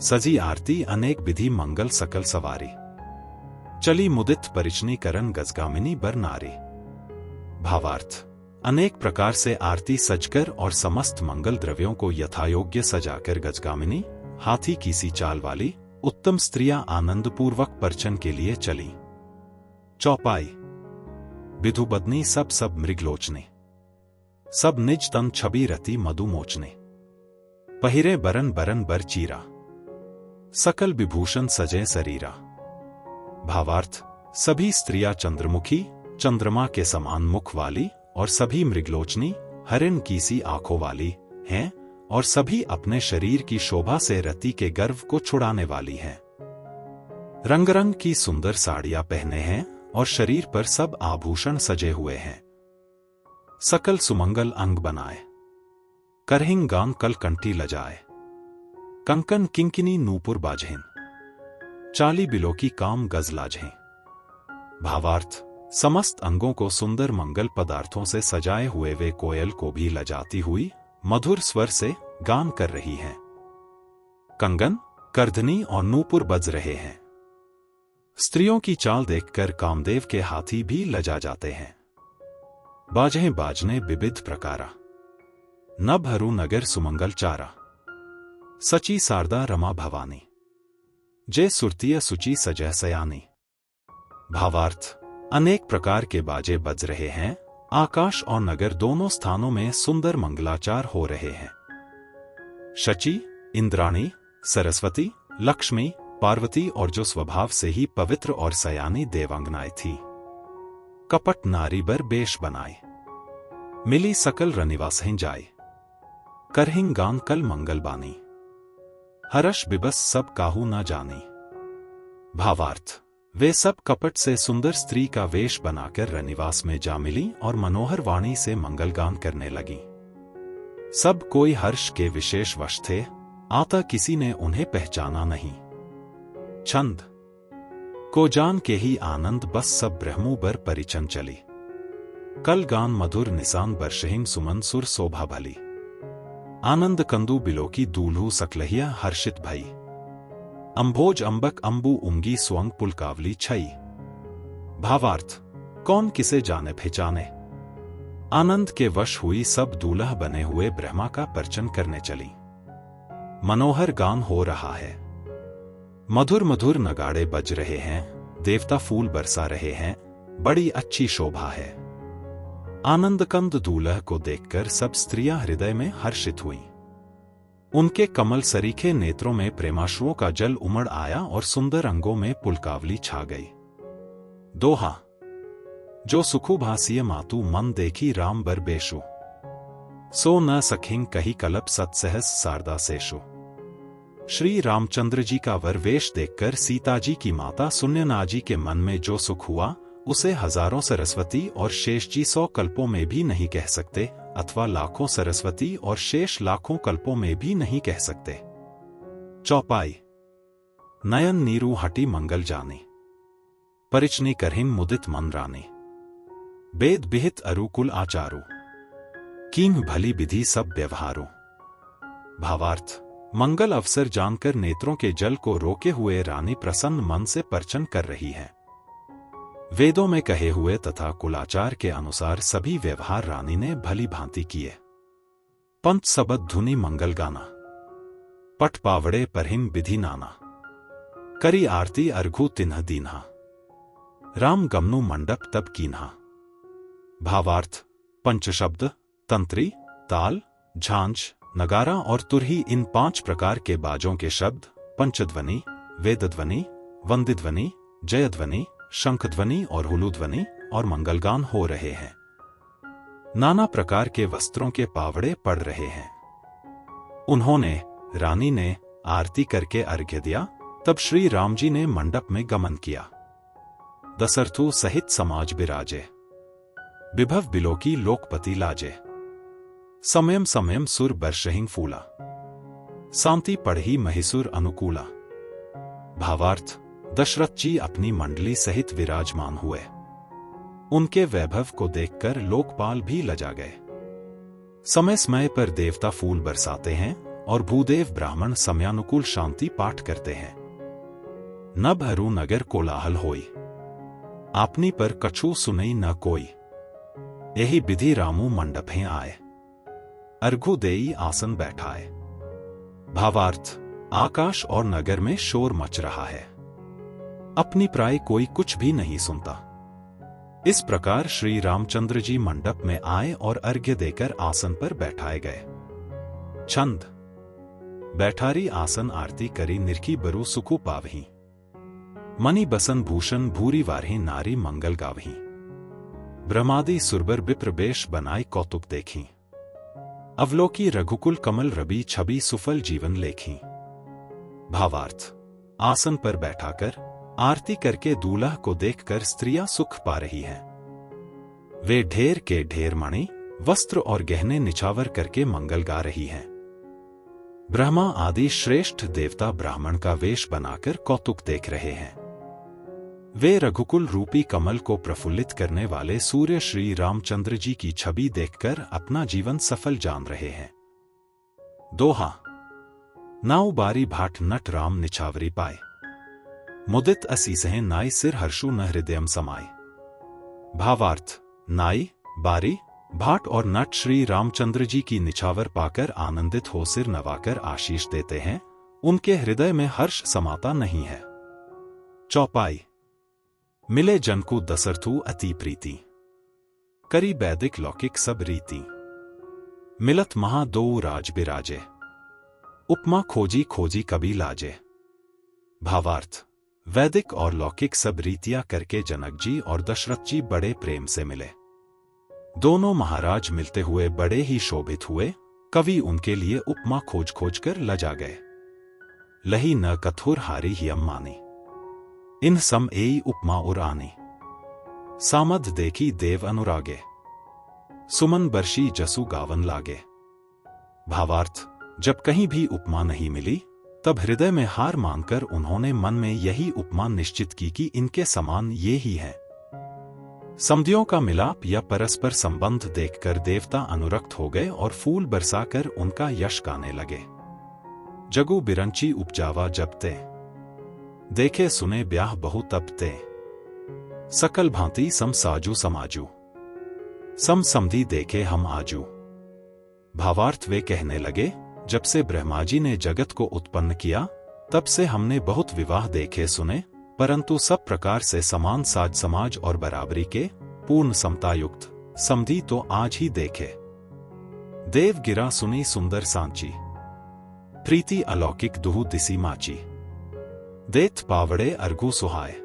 सजी आरती अनेक विधि मंगल सकल सवारी, चली मुदित परिचनी करन गजगामिनी बर नारी। भावार्थ, अनेक प्रकार से आरती सजकर और समस्त मंगल द्रव्यों को यथायोग्य सजाकर गजगामिनी, हाथी की सी चाल वाली उत्तम स्त्रियां आनंदपूर्वक परचन के लिए चली। चौपाई, विधुबदनी सब मृगलोचने, सब निज तन छवि रति मधुमोचने, पहिरे बरन बरन बर चीरा, सकल विभूषण सजे शरीरा। भावार्थ, सभी स्त्रियां चंद्रमुखी चंद्रमा के समान मुख वाली और सभी मृगलोचनी हरिण की सी आंखों वाली हैं और सभी अपने शरीर की शोभा से रति के गर्व को छुड़ाने वाली हैं। रंग रंग की सुंदर साड़ियां पहने हैं और शरीर पर सब आभूषण सजे हुए हैं। सकल सुमंगल अंग बनाए, करहिंग गान कल कंठी लजाए, कंकन किंकिनी नूपुर बाजहें, चाली बिलो की काम गज लाजहें। भावार्थ, समस्त अंगों को सुंदर मंगल पदार्थों से सजाए हुए वे कोयल को भी लजाती हुई मधुर स्वर से गान कर रही हैं। कंगन, करधनी और नूपुर बज रहे हैं। स्त्रियों की चाल देखकर कामदेव के हाथी भी लजा जाते हैं। बाजहें बाजने विविध प्रकारा, नभ हरू नगर सुमंगल चारा, सची शारदा रमा भवानी, जय सुरतीय सुचि सजह सयानी। भावार्थ, अनेक प्रकार के बाजे बज रहे हैं। आकाश और नगर दोनों स्थानों में सुंदर मंगलाचार हो रहे हैं। शची, इंद्राणी, सरस्वती, लक्ष्मी, पार्वती और जो स्वभाव से ही पवित्र और सयानी देवांगनाएं थी, कपट नारी बर बेश बनाए, मिली सकल रनिवास हैं जाए, करहिंग गान कल मंगल बानी, हर्ष बिबस सब काहू न जानी। भावार्थ, वे सब कपट से सुंदर स्त्री का वेश बनाकर रनिवास में जा मिली और मनोहर वाणी से मंगलगान करने लगी। सब कोई हर्ष के विशेष वश थे, आता किसी ने उन्हें पहचाना नहीं। छंद, को जान के ही आनंद बस सब ब्रह्मु बर परिचन चली। कल गान मधुर निसान बर्षहीन सुमन सुर शोभा भली। आनंद कंदु बिलोकी दूल्हू सकलहिया हर्षित भई। अंभोज अंबक अंबु उंगी स्वंग पुलकावली छई। भावार्थ, कौन किसे जाने पहचाने। आनंद के वश हुई सब दूल्हा बने हुए ब्रह्मा का पर्चन करने चली। मनोहर गान हो रहा है, मधुर मधुर नगाड़े बज रहे हैं, देवता फूल बरसा रहे हैं, बड़ी अच्छी शोभा है। आनंद कंद दूल्हा को देखकर सब स्त्रियां हृदय में हर्षित हुईं। उनके कमल सरीखे नेत्रों में प्रेमाश्रुओं का जल उमड़ आया और सुंदर अंगों में पुलकावली छा गई। दोहा। जो सुखु भासिय मातु मन देखी राम बर बेशु, सो न सखिंग कही कलप सत्सहस शारदा सेशु। श्री रामचंद्र जी का वर वेश देखकर सीता जी की माता सुन्यना जी के मन में जो सुख हुआ, उसे हजारों सरस्वती और शेष जी 100 कल्पों में भी नहीं कह सकते, अथवा लाखों सरस्वती और शेष लाखों कल्पों में भी नहीं कह सकते। चौपाई। नयन नीरू हटी मंगल जानी, परिचनी करहिन मुदित मन रानी। वेद विहित अरुकुल आचारू, कीन्ह भली विधि सब व्यवहारो। भावार्थ, मंगल अवसर जानकर नेत्रों के जल को रोके हुए रानी प्रसन्न मन से पर्चन कर रही है। वेदों में कहे हुए तथा कुलाचार के अनुसार सभी व्यवहार रानी ने भली भांति किए। पंत सबद धुनी मंगल गाना, पट पावड़े परहिन विधि नाना। करी आरती अर्घु तिन्ह दीन्हा, राम गमनु मंडप तब कीन्हा। भावार्थ, पंचशब्द, तंत्री, ताल, झांझ, नगारा और तुरही इन 5 प्रकार के बाजों के शब्द पंचध्वनि, वेदध्वनि, वंदिध्वनि, जयध्वनि, शंखध्वनि और हुलुध्वनि और मंगलगान हो रहे हैं। नाना प्रकार के वस्त्रों के पावड़े पड़ रहे हैं। उन्होंने, रानी ने आरती करके अर्घ्य दिया, तब श्री राम जी ने मंडप में गमन किया। दशरथु सहित समाज बिराजे, विभव बिलोकी लोकपति लाजे। समयम समयम सुर बर्षहिं फूला, शांति पढ़ी महिसुर अनुकूला। भावार्थ, दशरथ जी अपनी मंडली सहित विराजमान हुए। उनके वैभव को देखकर लोकपाल भी लजा गए। समय समय पर देवता फूल बरसाते हैं और भूदेव ब्राह्मण समयानुकूल शांति पाठ करते हैं। नभ अरु नगर कोलाहल होई, आपनी पर कछु सुनई न कोई। यही विधि रामू मंडपें आए, अर्घु देई आसन बैठाए। भावार्थ, आकाश और नगर में शोर मच रहा है, अपनी प्राय कोई कुछ भी नहीं सुनता। इस प्रकार श्री रामचंद्र जी मंडप में आए और अर्घ्य देकर आसन पर बैठाए गए। छंद। बैठारी आसन आरती करी निरखी बरु सुखु पावही, मणि बसन भूषण भूरी वारही नारी मंगल गावही। ब्रह्मादि सुरबर विप्र बेश बनाई कौतुक देखी, अवलोकी रघुकुल कमल रबी छवि सुफल जीवन लेखी। भावार्थ, आसन पर बैठाकर आरती करके दूल्हा को देखकर स्त्रियां सुख पा रही हैं। वे ढेर के ढेर मणि, वस्त्र और गहने निछावर करके मंगल गा रही हैं। ब्रह्मा आदि श्रेष्ठ देवता ब्राह्मण का वेश बनाकर कौतुक देख रहे हैं। वे रघुकुल रूपी कमल को प्रफुल्लित करने वाले सूर्य श्री रामचंद्र जी की छवि देखकर अपना जीवन सफल जान रहे हैं। दोहा। नाउ बारी भाट नट राम निछावरी पाए, मुदित असीसहें नाई सिर हर्षु न हृदयम समाए। भावार्थ, नाई, बारी, भाट और नट श्री रामचंद्र जी की निछावर पाकर आनंदित हो सिर नवाकर आशीष देते हैं, उनके हृदय में हर्ष समाता नहीं है। चौपाई। मिले जन को दशरथु अति प्रीति, करी वैदिक लौकिक सब रीति। मिलत महा दो राज बिराजे, उपमा खोजी खोजी कभी लाजे। भावार्थ, वैदिक और लौकिक सब रीतियां करके जनक जी और दशरथ जी बड़े प्रेम से मिले। दोनों महाराज मिलते हुए बड़े ही शोभित हुए। कवि उनके लिए उपमा खोज खोज कर लजा गए। लही न कथुर हारी हियम मानी, इन सम एई उपमा उरानी। सामद देखी देव अनुरागे, सुमन बर्षी जसु गावन लागे। भावार्थ, जब कहीं भी उपमा नहीं मिली तब हृदय में हार मानकर उन्होंने मन में यही उपमान निश्चित की कि इनके समान ये ही है। समधियों का मिलाप या परस्पर संबंध देखकर देवता अनुरक्त हो गए और फूल बरसाकर उनका यश गाने लगे। जगु बिरंची उपजावा जबते, देखे सुने ब्याह बहु तबते, सकल भांति सम साजू समाजू, सम समधी देखे हम आजू। भावार्थ वे कहने लगे, जब से ब्रह्मा जी ने जगत को उत्पन्न किया तब से हमने बहुत विवाह देखे सुने, परंतु सब प्रकार से समान साज समाज और बराबरी के पूर्ण समता युक्त समधी तो आज ही देखे। देव गिरा सुनी सुंदर सांची, प्रीति अलौकिक दुहु दिसी माची, देत पावड़े अर्घु सुहाए,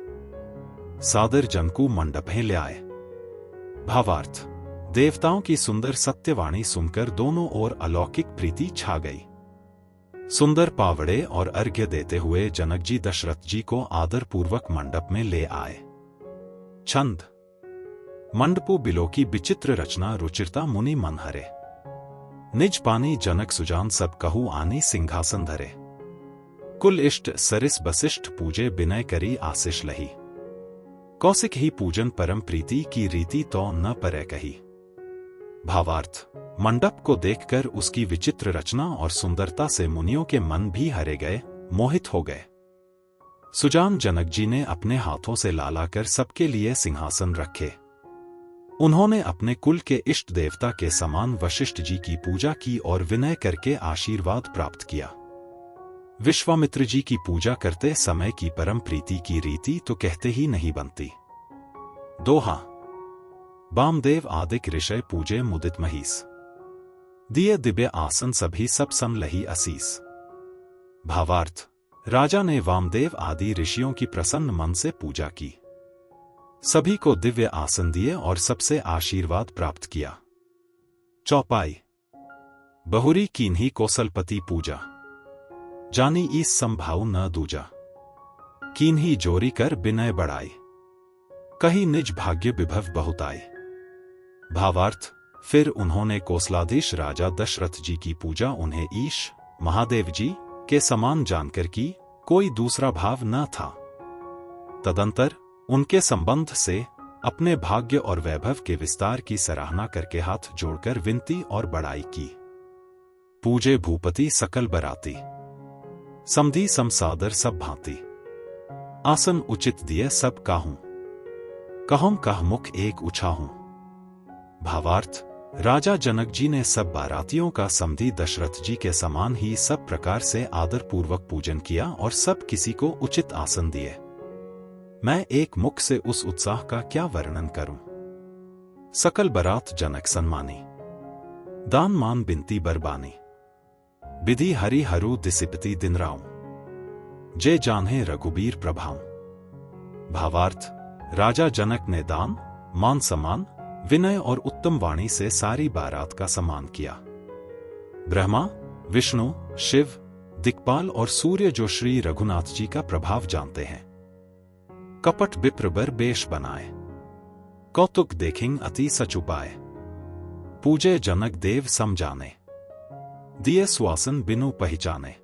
सादर जनकू मंडपें ल्याए। भावार्थ, देवताओं की सुंदर सत्यवाणी सुनकर दोनों ओर अलौकिक प्रीति छा गई। सुंदर पावड़े और अर्घ्य देते हुए जनक जी दशरथ जी को आदरपूर्वक मंडप में ले आए। छंद। मंडपो बिलो की विचित्र रचना रुचिरता मुनि मन हरे, निज पानी जनक सुजान सब कहू आनी सिंहासन धरे, कुल इष्ट सरिस बसिष्ठ पूजे बिनय करी आशिष लही, कौशिक ही पूजन परम प्रीति की रीति तो न परे कही। भावार्थ, मंडप को देखकर उसकी विचित्र रचना और सुंदरता से मुनियों के मन भी हरे गए, मोहित हो गए। सुजान जनक जी ने अपने हाथों से लालाकर सबके लिए सिंहासन रखे। उन्होंने अपने कुल के इष्ट देवता के समान वशिष्ठ जी की पूजा की और विनय करके आशीर्वाद प्राप्त किया। विश्वामित्र जी की पूजा करते समय की परम प्रीति की रीति तो कहते ही नहीं बनती। दोहा। वामदेव आदिक ऋषय पूजे मुदित महीस, दिए दिव्य आसन सभी सब सन लही असीस। भावार्थ, राजा ने वामदेव आदि ऋषियों की प्रसन्न मन से पूजा की, सभी को दिव्य आसन दिए और सबसे आशीर्वाद प्राप्त किया। चौपाई। बहुरी कीन्ही कौशलपति पूजा, जानी ईस संभाव न दूजा, कीन्ही जोरी कर बिनय बढ़ाई, कही निज भाग्य विभव बहुत आए। भावार्थ, फिर उन्होंने कोसलाधीश राजा दशरथ जी की पूजा उन्हें ईश महादेव जी के समान जानकर की, कोई दूसरा भाव न था। तदंतर उनके संबंध से अपने भाग्य और वैभव के विस्तार की सराहना करके हाथ जोड़कर विनती और बड़ाई की। पूजे भूपति सकल बराती, समधी समसादर सब भांति, आसन उचित दिए सब काहूं, कहूं कह मुख एक उछाहूं। भावार्थ, राजा जनक जी ने सब बारातियों का समधी दशरथ जी के समान ही सब प्रकार से आदरपूर्वक पूजन किया और सब किसी को उचित आसन दिए। मैं एक मुख से उस उत्साह का क्या वर्णन करूं। सकल बरात जनक सन्मानी, दान मान बिनती बरबानी, विधि हरि हरु दिसिपति दिन राव, जे जान्हे रघुबीर प्रभाव। भावार्थ, राजा जनक ने दान मान सम्मान विनय और उत्तम वाणी से सारी बारात का सम्मान किया। ब्रह्मा विष्णु शिव दिक्पाल और सूर्य जो श्री रघुनाथ जी का प्रभाव जानते हैं, कपट विप्र बर बेश बनाए, कौतुक देखें अति सच उपाय, पूजे जनक देव सम जाने, दिए सुआसन बिनु पहचाने।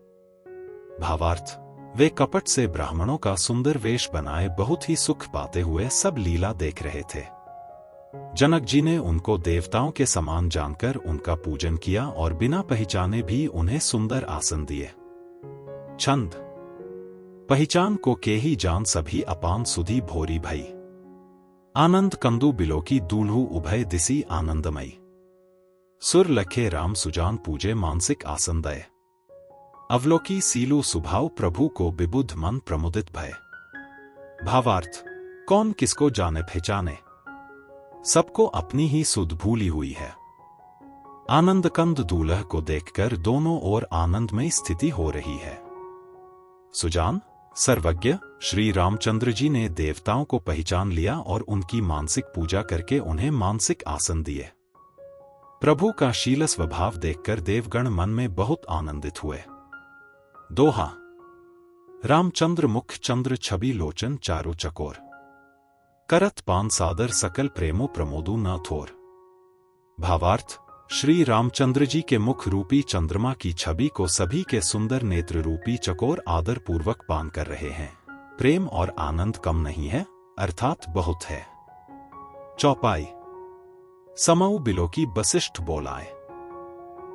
भावार्थ, वे कपट से ब्राह्मणों का सुंदर वेश बनाए बहुत ही सुख पाते हुए सब लीला देख रहे थे। जनक जी ने उनको देवताओं के समान जानकर उनका पूजन किया और बिना पहचाने भी उन्हें सुंदर आसन दिए। छंद। पहचान को के ही जान सभी अपान सुधी भोरी भई, आनंद कंदु बिलो की दूल्हू उभय दिसी आनंदमयी, सुर लखे राम सुजान पूजे मानसिक आसन दय, अवलोकी सीलू सुभाव प्रभु को विबुध मन प्रमुदित भय। भावार्थ, कौन किसको जाने पहचाने, सबको अपनी ही सुध भूली हुई है। आनंद कंद दूल्ह को देखकर दोनों ओर आनंदमय स्थिति हो रही है। सुजान सर्वज्ञ श्री रामचंद्र जी ने देवताओं को पहचान लिया और उनकी मानसिक पूजा करके उन्हें मानसिक आसन दिए। प्रभु का शील स्वभाव देखकर देवगण मन में बहुत आनंदित हुए। दोहा। रामचंद्र मुख चंद्र छवि लोचन चारु चकोर, करत पान सादर सकल प्रेमो प्रमोदु न थोर। भावार्थ, श्री रामचंद्र जी के मुख रूपी चंद्रमा की छवि को सभी के सुंदर नेत्र रूपी चकोर आदर पूर्वक पान कर रहे हैं। प्रेम और आनंद कम नहीं है, अर्थात बहुत है। चौपाई। समऊ बिलो की बसिष्ठ बोलाए,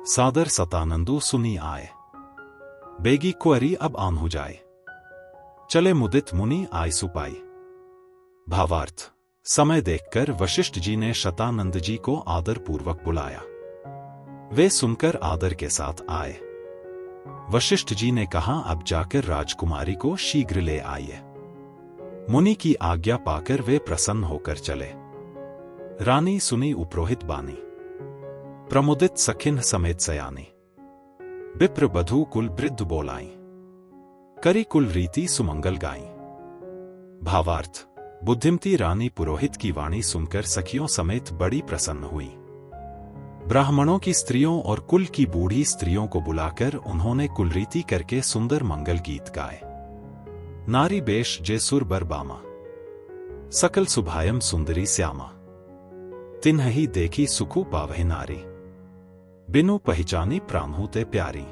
सादर सतानंदु सुनी आए। बेगी कुंवरी अब आन हो जाए, चले मुदित मुनि आय सुपाई। भावार्थ। समय देखकर वशिष्ठ जी ने शतानंद जी को आदर पूर्वक बुलाया। वे सुनकर आदर के साथ आए। वशिष्ठ जी ने कहा, अब जाकर राजकुमारी को शीघ्र ले आइए। मुनि की आज्ञा पाकर वे प्रसन्न होकर चले। रानी सुनी उपरोहित बानी, प्रमुदित सखिन समेत सयानी। विप्र बधू कुल वृद्ध बोलाई, करी कुल रीति सुमंगल गाई। भावार्थ। बुद्धिमती रानी पुरोहित की वाणी सुनकर सखियों समेत बड़ी प्रसन्न हुई। ब्राह्मणों की स्त्रियों और कुल की बूढ़ी स्त्रियों को बुलाकर उन्होंने कुलरीति करके सुंदर मंगल गीत गाए। नारी बेश जे सुर बर बामा, सकल सुभायम सुंदरी श्यामा। तिन्हि देखी सुखु पावहि नारी, बिनु पहचानी प्राणहु ते प्यारी।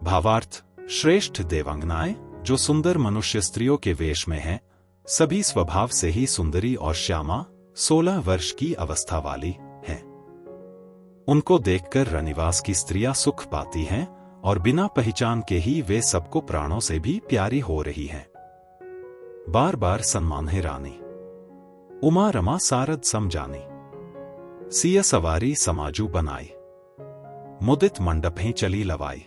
भावार्थ। श्रेष्ठ देवांगनाएं जो सुंदर मनुष्य स्त्रियों के वेश में हैं, सभी स्वभाव से ही सुंदरी और श्यामा 16 वर्ष की अवस्था वाली हैं। उनको देखकर रनिवास की स्त्रियां सुख पाती हैं और बिना पहचान के ही वे सबको प्राणों से भी प्यारी हो रही हैं। बार बार सम्मान है रानी, उमा रमा सारद समझानी। सिया सवारी समाजू बनाई, मुदित मंडप ही चली लवाई।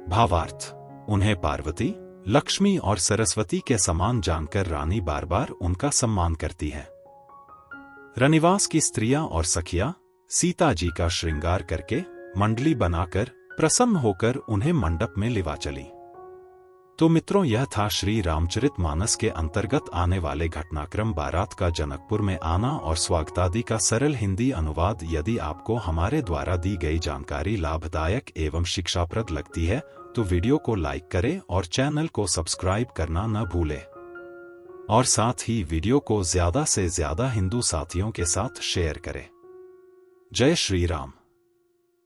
भावार्थ। उन्हें पार्वती, लक्ष्मी और सरस्वती के समान जानकर रानी बार बार उनका सम्मान करती है। रनिवास की स्त्रियां और सखियां सीता जी का श्रृंगार करके मंडली बनाकर प्रसन्न होकर उन्हें मंडप में लिवा चली। तो मित्रों, यह था श्री रामचरितमानस के अंतर्गत आने वाले घटनाक्रम बारात का जनकपुर में आना और स्वागतादि का सरल हिंदी अनुवाद। यदि आपको हमारे द्वारा दी गई जानकारी लाभदायक एवं शिक्षाप्रद लगती है तो वीडियो को लाइक करें और चैनल को सब्सक्राइब करना न भूलें। और साथ ही वीडियो को ज्यादा से ज्यादा हिंदू साथियों के साथ शेयर करें। जय श्री राम।